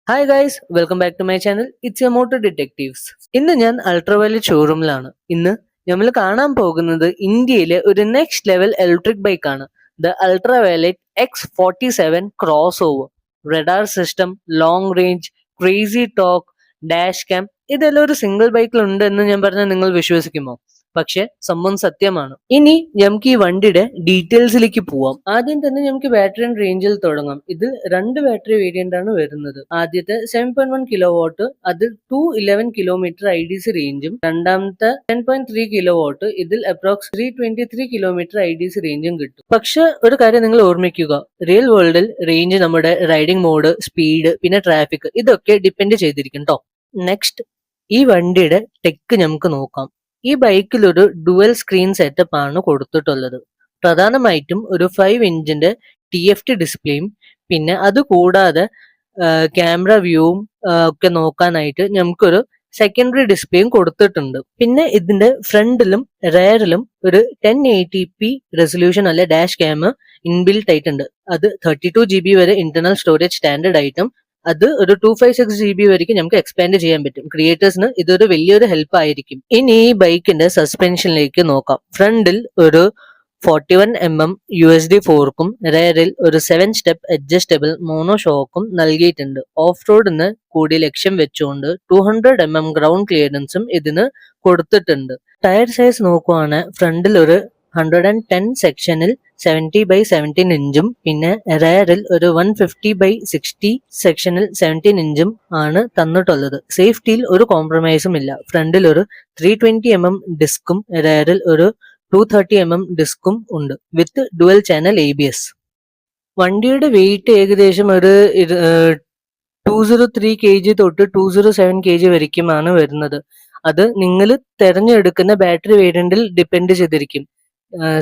Hi guys, welcome back to my channel. It's a motor detectives. ഇന്ന് ഞാൻ ultraviolet ഷോറൂമിലാണ്. ഇന്ന് നമ്മൾ കാണാൻ പോകുന്നത് ഇന്ത്യയിലെ ഒരു നെക്സ്റ്റ് ലെവൽ ഇലക്ട്രിക് ബൈക്ക് ആണ്. The ultraviolet X47 cross over. Radar system, long range, crazy talk, dash cam, ഇതെല്ലാം ഒരു സിംഗിൾ ബൈക്കിൽ ഉണ്ട് എന്ന് ഞാൻ പറഞ്ഞാൽ നിങ്ങൾ വിശ്വസിക്കുമോ? പക്ഷെ സംഭവം സത്യമാണ്. ഇനി നമുക്ക് ഈ വണ്ടിയുടെ ഡീറ്റെയിൽസിലേക്ക് പോവാം. ആദ്യം തന്നെ നമുക്ക് ബാറ്ററി ആൻഡ് റേഞ്ചിൽ തുടങ്ങാം. ഇത് രണ്ട് ബാറ്ററി വേരിയന്റ് ആണ് വരുന്നത്. ആദ്യത്തെ 7.1 കിലോ വാട്ട്, അത് 211 കിലോമീറ്റർ IDC റേഞ്ചും, രണ്ടാമത്തെ 10.3 കിലോ വാട്ട്, ഇതിൽ അപ്രോക്സ് 323 കിലോമീറ്റർ IDC റേഞ്ചും കിട്ടും. പക്ഷെ ഒരു കാര്യം നിങ്ങൾ ഓർമ്മിക്കുക, റിയൽ വേൾഡിൽ റേഞ്ച് നമ്മുടെ റൈഡിംഗ് മോഡ്, സ്പീഡ്, പിന്നെ ട്രാഫിക്, ഇതൊക്കെ ഡിപ്പെൻഡ് ചെയ്തിരിക്കും ട്ടോ. നെക്സ്റ്റ്, ഈ വണ്ടിയുടെ ടെക്ക് നമുക്ക് നോക്കാം. ഈ ബൈക്കിൽ ഒരു ഡുവൽ സ്ക്രീൻ സെറ്റപ്പ് ആണ് കൊടുത്തിട്ടുള്ളത്. പ്രധാനമായിട്ടും ഒരു 5 ഇഞ്ചിന്റെ TFT ഡിസ്പ്ലേയും, പിന്നെ അത് കൂടാതെ ക്യാമറ വ്യൂവും ഒക്കെ നോക്കാനായിട്ട് നമുക്കൊരു സെക്കൻഡറി ഡിസ്പ്ലേയും കൊടുത്തിട്ടുണ്ട്. പിന്നെ ഇതിന്റെ ഫ്രണ്ടിലും റെയറിലും ഒരു 1080p റെസൊല്യൂഷൻ അല്ലെ ഡാഷ് ക്യാം ഇൻബിൽറ്റ് ആയിട്ടുണ്ട്. അത് 32 GB വരെ ഇന്റർണൽ സ്റ്റോറേജ് സ്റ്റാൻഡേർഡ് ആയിട്ടും അത് ഒരു 256 GB വരെയും നമുക്ക് എക്സ്പാൻഡ് ചെയ്യാൻ പറ്റും. ക്രിയേറ്റേഴ്സിന് ഇതൊരു വലിയൊരു ഹെൽപ്പ് ആയിരിക്കും. ഇനി ഈ ബൈക്കിന്റെ സസ്പെൻഷനിലേക്ക് നോക്കാം. ഫ്രണ്ടിൽ ഒരു 41mm USD ഫോർക്കും റെയറിൽ ഒരു 7 സ്റ്റെപ്പ് അഡ്ജസ്റ്റബിൾ മോണോ ഷോക്കും നൽകിയിട്ടുണ്ട്. ഓഫ് റോഡിന് കൂടി ലക്ഷ്യം വെച്ചുകൊണ്ട് 200mm ഗ്രൗണ്ട് ക്ലിയറൻസും ഇതിന് കൊടുത്തിട്ടുണ്ട്. ടയർ സൈസ് നോക്കുവാണെങ്കിൽ ഫ്രണ്ടിൽ ഒരു 110 സെക്ഷനിൽ 70/17 ഇഞ്ചും, പിന്നെ റെയറിൽ ഒരു 150/60 സെക്ഷനിൽ 17 ഇഞ്ചും ആണ് തന്നിട്ടുള്ളത്. സേഫ്റ്റിയിൽ ഒരു കോംപ്രമൈസും ഇല്ല. ഫ്രണ്ടിൽ ഒരു 320mm ഡിസ്കും റെയറിൽ ഒരു 230mm ഡിസ്കും ഉണ്ട് വിത്ത് ഡുവൽ ചാനൽ ABS. വണ്ടിയുടെ വെയിറ്റ് ഏകദേശം ഒരു 203 kg തൊട്ട് 207 kg വരയ്ക്കുമാണ് വരുന്നത്. അത് നിങ്ങൾ തിരഞ്ഞെടുക്കുന്ന ബാറ്ററി വേരിയന്റിൽ ഡിപ്പെൻഡ് ചെയ്തിരിക്കും.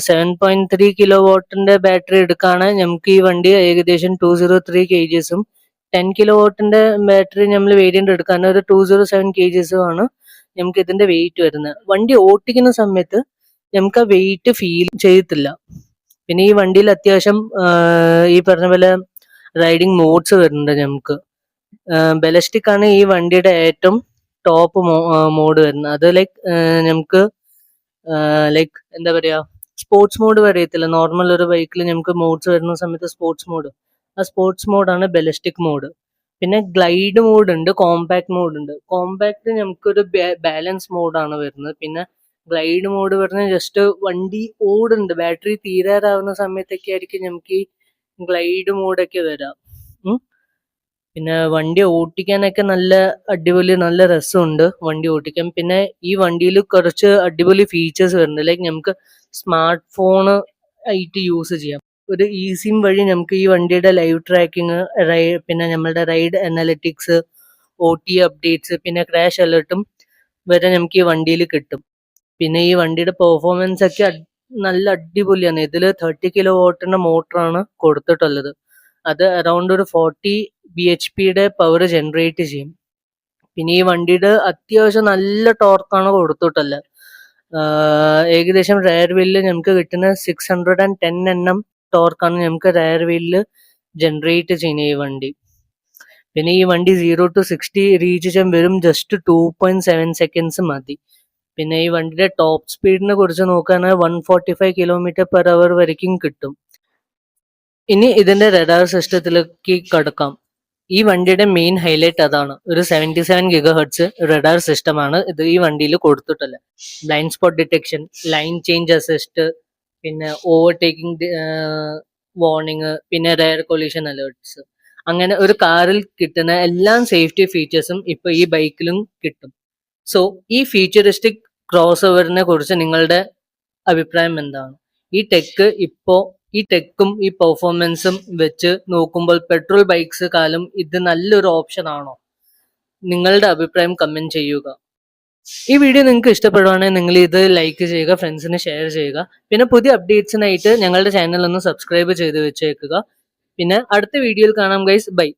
7.3 കിലോ വാട്ടിന്റെ ബാറ്ററി എടുക്കുകയാണെങ്കിൽ നമുക്ക് ഈ വണ്ടി ഏകദേശം 203 kgsഉം, 10 കിലോ വാട്ടിന്റെ ബാറ്ററി നമ്മൾ വേരിയന്റ് എടുക്കുകയാണെങ്കിൽ ഒരു 207 kgsഉം ആണ് നമുക്ക് ഇതിന്റെ വെയിറ്റ് വരുന്നത്. വണ്ടി ഓട്ടിക്കുന്ന സമയത്ത് നമുക്ക് ആ വെയിറ്റ് ഫീൽ ചെയ്യത്തില്ല. പിന്നെ ഈ വണ്ടിയിൽ അത്യാവശ്യം ഈ പറഞ്ഞ പോലെ റൈഡിങ് മോഡ്സ് വരുന്നുണ്ട് നമുക്ക്. ബലസ്റ്റിക് ആണ് ഈ വണ്ടിയുടെ ഏറ്റവും ടോപ്പ് മോഡ് വരുന്നത്. അത് നമുക്ക് എന്താ പറയാ, സ്പോർട്സ് മോഡ് വരയത്തില്ല. നോർമൽ ഒരു ബൈക്കിൽ നമുക്ക് മോഡ്സ് വരുന്ന സമയത്ത് സ്പോർട്സ് മോഡ്, ആ സ്പോർട്സ് മോഡാണ് ബലസ്റ്റിക് മോഡ്. പിന്നെ ഗ്ലൈഡ് മോഡ് ഉണ്ട്, കോമ്പാക്ട് മോഡ് ഉണ്ട്. കോമ്പാക്ട് നമുക്കൊരു ബാലൻസ് മോഡാണ് വരുന്നത്. പിന്നെ ഗ്ലൈഡ് മോഡ് പറഞ്ഞാൽ ജസ്റ്റ് വണ്ടി ഓടുന്നുണ്ട്, ബാറ്ററി തീരാറാവുന്ന സമയത്തൊക്കെ ആയിരിക്കും നമുക്ക് ഈ ഗ്ലൈഡ് മോഡൊക്കെ വരാം. പിന്നെ വണ്ടി ഓട്ടിക്കാനൊക്കെ നല്ല അടിപൊളി, നല്ല രസമുണ്ട് വണ്ടി ഓട്ടിക്കാൻ. പിന്നെ ഈ വണ്ടിയിൽ കുറച്ച് അടിപൊളി ഫീച്ചേഴ്സ് വരുന്നുണ്ട്. നമുക്ക് സ്മാർട്ട് ഫോൺ ആയിട്ട് യൂസ് ചെയ്യാം. ഒരു സിം വഴി നമുക്ക് ഈ വണ്ടിയുടെ ലൈവ് ട്രാക്കിങ്, പിന്നെ നമ്മളുടെ റൈഡ് അനലിറ്റിക്സ്, OT അപ്ഡേറ്റ്സ്, പിന്നെ ക്രാഷ് അലേർട്ടും വരെ നമുക്ക് ഈ വണ്ടിയിൽ കിട്ടും. പിന്നെ ഈ വണ്ടിയുടെ പെർഫോമൻസ് ഒക്കെ നല്ല അടിപൊളിയാണ്. ഇതിൽ 30 കിലോ വാട്ടിന്റെ മോട്ടറാണ് കൊടുത്തിട്ടുള്ളത്. അത് അറൗണ്ട് ഒരു 40 bhpയുടെ പവർ ജനറേറ്റ് ചെയ്യും. പിന്നെ ഈ വണ്ടിയുടെ അത്യാവശ്യം നല്ല ടോർക്കാണ് കൊടുത്തിട്ടുള്ളത്. ഏകദേശം റയർ വീലിൽ നമുക്ക് കിട്ടുന്ന 610 Nm ടോർക്കാണ് നമുക്ക് റയർ വീലിൽ ജനറേറ്റ് ചെയ്യുന്ന ഈ വണ്ടി. പിന്നെ ഈ വണ്ടി 0 to 60 റീച്ച് ചെയ്യാൻ വരും ജസ്റ്റ് 2.7 seconds മതി. പിന്നെ ഈ വണ്ടിയുടെ ടോപ്പ് സ്പീഡിനെ കുറിച്ച് നോക്കുകയാണെങ്കിൽ 145 km/h വരയ്ക്കും കിട്ടും. ഇനി ഇതിന്റെ റഡാർ സിസ്റ്റത്തിലേക്ക് കടക്കാം. ഈ വണ്ടിയുടെ മെയിൻ ഹൈലൈറ്റ് അതാണ്. ഒരു 77 GHz റഡാർ സിസ്റ്റമാണ് ഇത് ഈ വണ്ടിയിൽ കൊടുത്തിട്ടുള്ളത്. Blind spot detection, line change assist, പിന്നെ ഓവർടേക്കിംഗ് വാർണിംഗ്, പിന്നെ റെയർ കൊളീഷൻ അലേർട്ട്സ്, അങ്ങനെ ഒരു കാറിൽ കിട്ടുന്ന എല്ലാ സേഫ്റ്റി ഫീച്ചേഴ്സും ഇപ്പൊ ഈ ബൈക്കിലും കിട്ടും. സോ ഈ ഫീച്ചറിസ്റ്റിക് ക്രോസ് ഓവറിനെ കുറിച്ച് നിങ്ങളുടെ അഭിപ്രായം എന്താണ്? ഈ ടെക്കും ഈ പെർഫോമൻസും വെച്ച് നോക്കുമ്പോൾ പെട്രോൾ ബൈക്സ് കാലം ഇത് നല്ലൊരു ഓപ്ഷൻ ആണോ? നിങ്ങളുടെ അഭിപ്രായം കമന്റ് ചെയ്യുക. ഈ വീഡിയോ നിങ്ങൾക്ക് ഇഷ്ടപ്പെടുവാണെങ്കിൽ നിങ്ങൾ ഇത് ലൈക്ക് ചെയ്യുക, ഫ്രണ്ട്സിന് ഷെയർ ചെയ്യുക. പിന്നെ പുതിയ അപ്ഡേറ്റ്സിനായിട്ട് ഞങ്ങളുടെ ചാനൽ ഒന്ന് സബ്സ്ക്രൈബ് ചെയ്ത് വെച്ചേക്കുക. പിന്നെ അടുത്ത വീഡിയോയിൽ കാണാം ഗൈസ്. ബൈ.